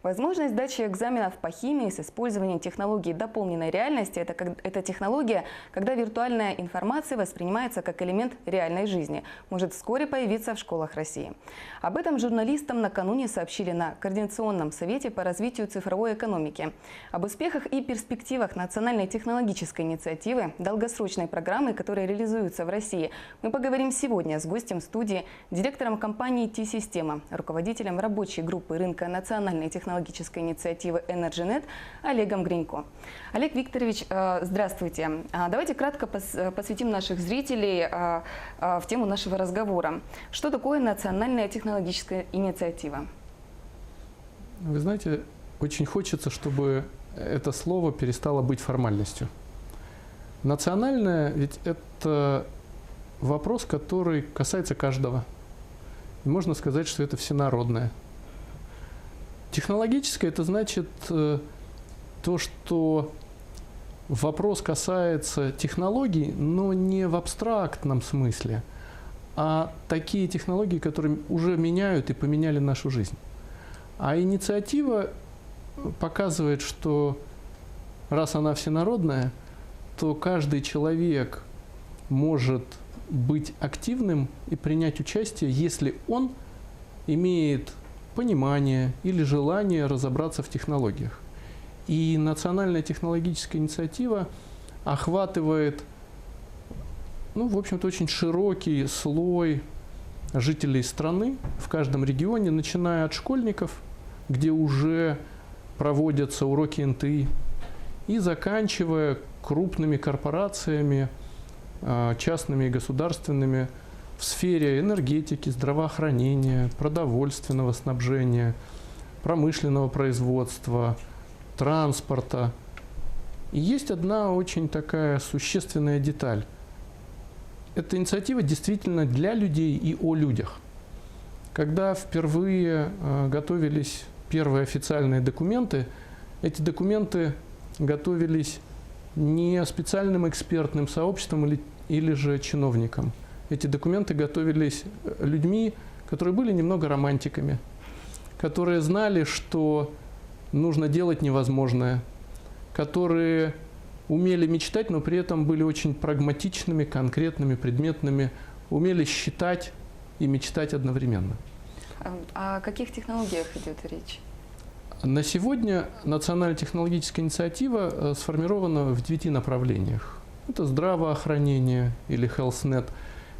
Возможность сдачи экзаменов по химии с использованием технологии дополненной реальности – это технология, когда виртуальная информация воспринимается как элемент реальной жизни, может вскоре появиться в школах России. Об этом журналистам накануне сообщили на Координационном совете по развитию цифровой экономики. Об успехах и перспективах национальной технологической инициативы, долгосрочной программы, которая реализуется в России, мы поговорим сегодня с гостем студии, директором компании T-Система, руководителем рабочей группы рынка национальной технологической инициативы EnergyNet Олегом Гринько. Олег Викторович, здравствуйте. Давайте кратко посвятим наших зрителей в тему нашего разговора. Что такое национальная технологическая инициатива? Вы знаете, очень хочется, чтобы это слово перестало быть формальностью. Национальное ведь это вопрос, который касается каждого. И можно сказать, что это всенародное. Технологическое – это значит то, что вопрос касается технологий, но не в абстрактном смысле, а такие технологии, которые уже меняют и поменяли нашу жизнь. А инициатива показывает, что раз она всенародная, то каждый человек может быть активным и принять участие, если он имеет понимание или желание разобраться в технологиях. И национальная технологическая инициатива охватывает, в общем-то, очень широкий слой жителей страны в каждом регионе, начиная от школьников, где уже проводятся уроки НТИ, и заканчивая крупными корпорациями, частными и государственными, в сфере энергетики, здравоохранения, продовольственного снабжения, промышленного производства, транспорта. И есть одна очень такая существенная деталь. Эта инициатива действительно для людей и о людях. Когда впервые готовились первые официальные документы, эти документы готовились не специальным экспертным сообществом или же чиновникам. Эти документы готовились людьми, которые были немного романтиками, которые знали, что нужно делать невозможное, которые умели мечтать, но при этом были очень прагматичными, конкретными, предметными, умели считать и мечтать одновременно. О каких технологиях идет речь? На сегодня национальная технологическая инициатива сформирована в 9 направлениях. Это здравоохранение или HealthNet,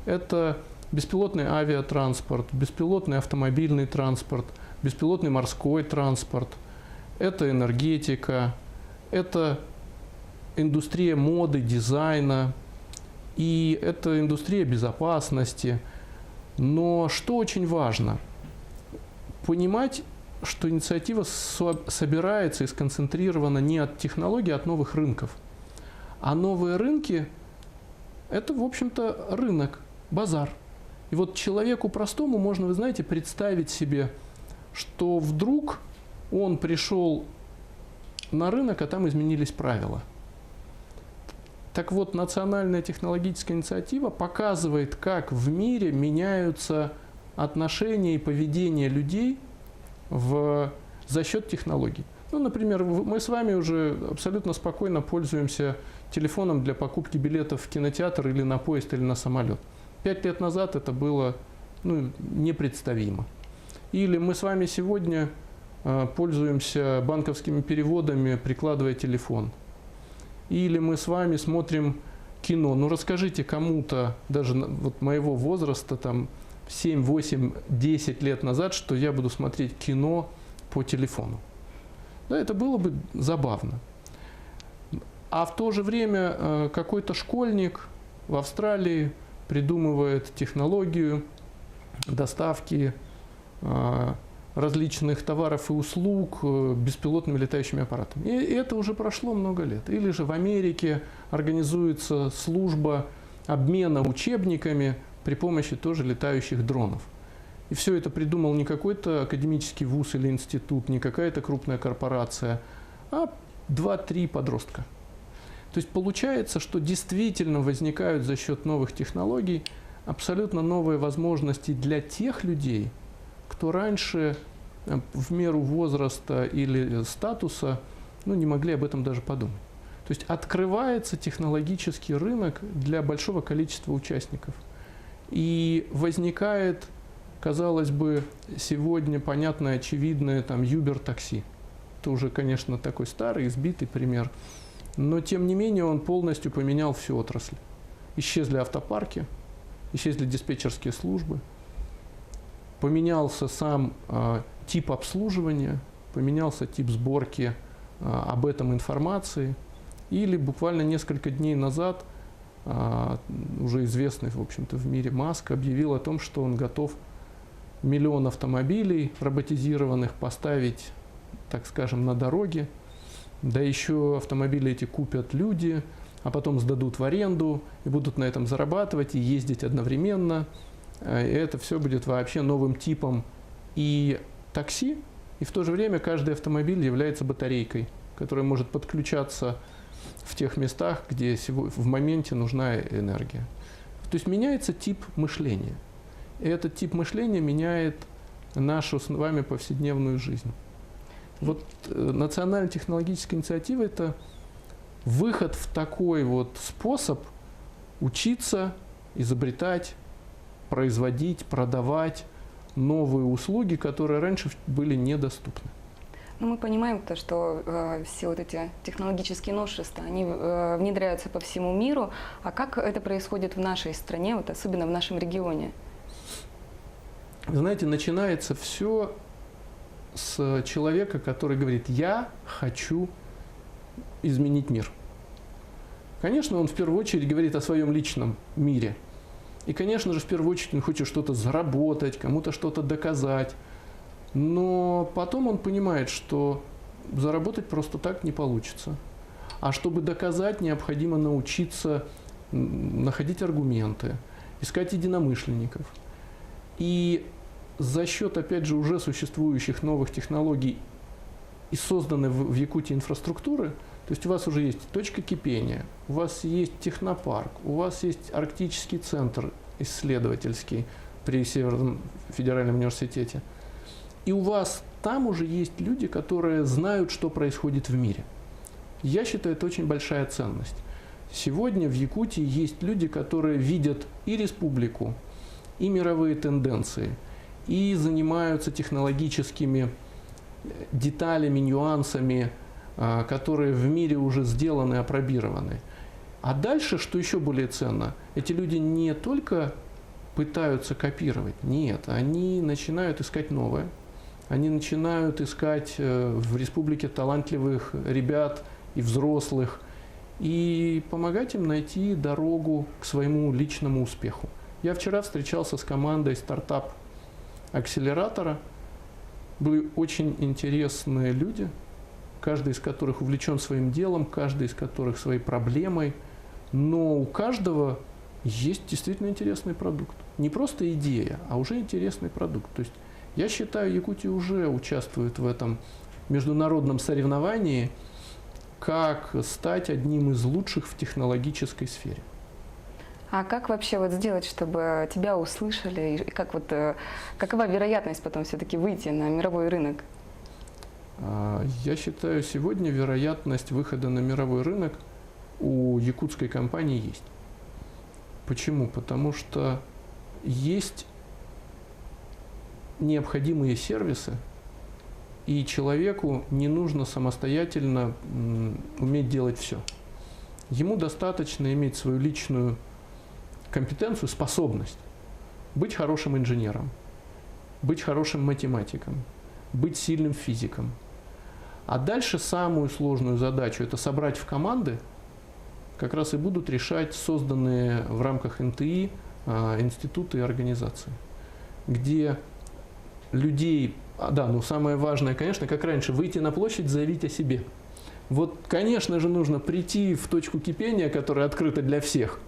это беспилотный авиатранспорт, беспилотный автомобильный транспорт, беспилотный морской транспорт, это энергетика, это индустрия моды, дизайна, и это индустрия безопасности. Но что очень важно? Понимать, что инициатива собирается и сконцентрирована не от технологий, а от новых рынков. А новые рынки – это, в общем-то, рынок, базар. И вот человеку простому можно, вы знаете, представить себе, что вдруг он пришел на рынок, а там изменились правила. Так вот, национальная технологическая инициатива показывает, как в мире меняются отношения и поведение людей за счет технологий. Например, мы с вами уже абсолютно спокойно пользуемся телефоном для покупки билетов в кинотеатр или на поезд, или на самолет. 5 лет назад это было непредставимо. Или мы с вами сегодня пользуемся банковскими переводами, прикладывая телефон. Или мы с вами смотрим кино. Расскажите кому-то, даже вот моего возраста, 7, 8, 10 лет назад, что я буду смотреть кино по телефону. Да, это было бы забавно. А в то же время какой-то школьник в Австралии придумывает технологию доставки различных товаров и услуг беспилотными летающими аппаратами. И это уже прошло много лет. Или же в Америке организуется служба обмена учебниками при помощи тоже летающих дронов. И все это придумал не какой-то академический вуз или институт, не какая-то крупная корпорация, а 2-3 подростка. То есть получается, что действительно возникают за счет новых технологий абсолютно новые возможности для тех людей, кто раньше в меру возраста или статуса, ну, не могли об этом даже подумать. То есть открывается технологический рынок для большого количества участников. И возникает, казалось бы, сегодня понятное, очевидное, там, Uber-такси. Это уже, конечно, такой старый, избитый пример. Но, тем не менее, он полностью поменял всю отрасль. Исчезли автопарки, исчезли диспетчерские службы, поменялся сам тип обслуживания, поменялся тип сборки об этом информации. Или буквально несколько дней назад уже известный, в общем-то, в мире Маск объявил о том, что он готов 1 миллион автомобилей роботизированных поставить, так скажем, на дороге. Да еще автомобили эти купят люди, а потом сдадут в аренду и будут на этом зарабатывать и ездить одновременно. И это все будет вообще новым типом и такси, и в то же время каждый автомобиль является батарейкой, которая может подключаться в тех местах, где в моменте нужна энергия. То есть меняется тип мышления. И этот тип мышления меняет нашу с вами повседневную жизнь. Вот национальная технологическая инициатива – это выход в такой вот способ учиться, изобретать, производить, продавать новые услуги, которые раньше были недоступны. Ну, мы понимаем, то, что все вот эти технологические новшества, они внедряются по всему миру. А как это происходит в нашей стране, вот особенно в нашем регионе? Вы знаете, начинается все с человека, который говорит: «Я хочу изменить мир». Конечно, он в первую очередь говорит о своем личном мире. И, конечно же, в первую очередь он хочет что-то заработать, кому-то что-то доказать. Но потом он понимает, что заработать просто так не получится. А чтобы доказать, необходимо научиться находить аргументы, искать единомышленников. И за счет, опять же, уже существующих новых технологий и созданной в Якутии инфраструктуры, то есть у вас уже есть точка кипения, у вас есть технопарк, у вас есть арктический центр исследовательский при Северном федеральном университете, и у вас там уже есть люди, которые знают, что происходит в мире. Я считаю, это очень большая ценность. Сегодня в Якутии есть люди, которые видят и республику, и мировые тенденции, и занимаются технологическими деталями, нюансами, которые в мире уже сделаны, опробированы. А дальше, что еще более ценно, эти люди не только пытаются копировать, нет, они начинают искать новое, они начинают искать в республике талантливых ребят и взрослых и помогать им найти дорогу к своему личному успеху. Я вчера встречался с командой стартап-акселератора. Были очень интересные люди, каждый из которых увлечен своим делом, каждый из которых своей проблемой. Но у каждого есть действительно интересный продукт. Не просто идея, а уже интересный продукт. То есть я считаю, Якутия уже участвует в этом международном соревновании, как стать одним из лучших в технологической сфере. А как вообще вот сделать, чтобы тебя услышали? И как вот, какова вероятность потом все-таки выйти на мировой рынок? Я считаю, сегодня вероятность выхода на мировой рынок у якутской компании есть. Почему? Потому что есть необходимые сервисы, и человеку не нужно самостоятельно уметь делать все. Ему достаточно иметь свою личную компетенцию, способность быть хорошим инженером, быть хорошим математиком, быть сильным физиком. А дальше самую сложную задачу – это собрать в команды, как раз и будут решать созданные в рамках НТИ институты и организации, где людей, самое важное, конечно, как раньше, выйти на площадь, заявить о себе. Вот, конечно же, нужно прийти в точку кипения, которая открыта для всех,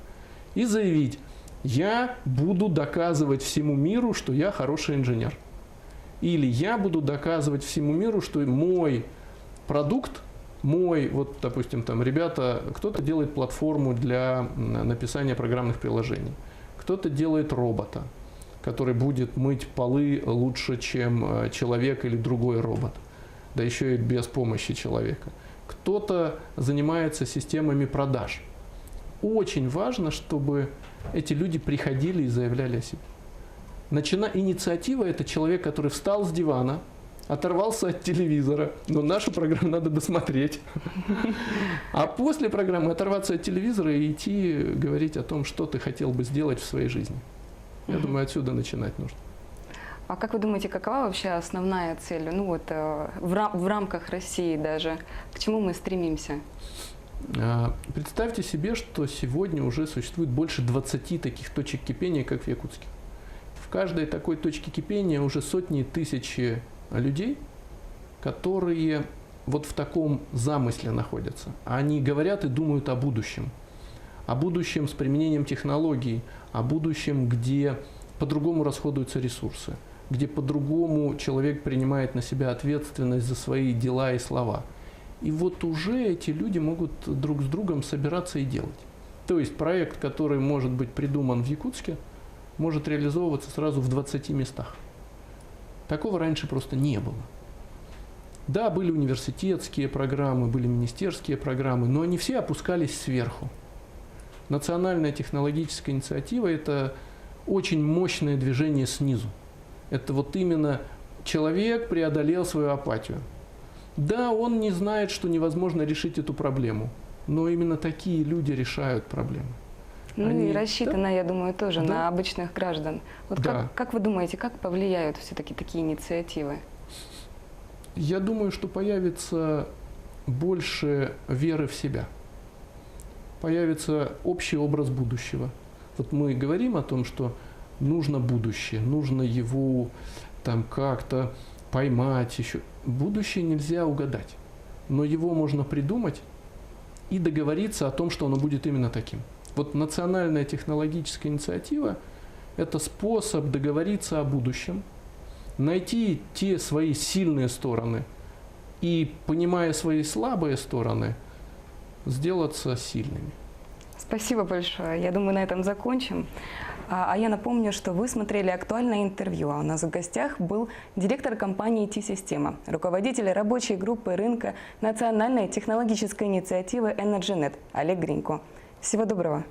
и заявить: я буду доказывать всему миру, что я хороший инженер. Или я буду доказывать всему миру, что мой продукт, вот, допустим, там ребята, кто-то делает платформу для написания программных приложений, кто-то делает робота, который будет мыть полы лучше, чем человек или другой робот, да еще и без помощи человека. Кто-то занимается системами продаж. Очень важно, чтобы эти люди приходили и заявляли о себе. Инициатива – это человек, который встал с дивана, оторвался от телевизора, но нашу программу надо досмотреть. А после программы оторваться от телевизора и идти говорить о том, что ты хотел бы сделать в своей жизни. Я думаю, отсюда начинать нужно. А как вы думаете, какова вообще основная цель, ну вот в рамках России даже, к чему мы стремимся? Представьте себе, что сегодня уже существует больше 20 таких точек кипения, как в Якутске. В каждой такой точке кипения уже сотни тысяч людей, которые вот в таком замысле находятся. Они говорят и думают о будущем с применением технологий, о будущем, где по-другому расходуются ресурсы, где по-другому человек принимает на себя ответственность за свои дела и слова. И вот уже эти люди могут друг с другом собираться и делать. То есть проект, который может быть придуман в Якутске, может реализовываться сразу в 20 местах. Такого раньше просто не было. Да, были университетские программы, были министерские программы, но они все опускались сверху. Национальная технологическая инициатива – это очень мощное движение снизу. Это вот именно человек преодолел свою апатию. Да, он не знает, что невозможно решить эту проблему, но именно такие люди решают проблемы. Ну и рассчитано, я думаю, тоже Да. на обычных граждан. Вот Да. как вы думаете, как повлияют все-таки такие инициативы? Я думаю, что появится больше веры в себя. Появится общий образ будущего. Вот мы говорим о том, что нужно будущее, нужно его там как-то поймать еще. Будущее нельзя угадать, но его можно придумать и договориться о том, что оно будет именно таким. Вот национальная технологическая инициатива – это способ договориться о будущем, найти те свои сильные стороны и, понимая свои слабые стороны, сделаться сильными. Спасибо большое. Я думаю, на этом закончим. А я напомню, что вы смотрели актуальное интервью. А у нас в гостях был директор компании T-Система, руководитель рабочей группы рынка национальной технологической инициативы EnergyNet Олег Гринько. Всего доброго.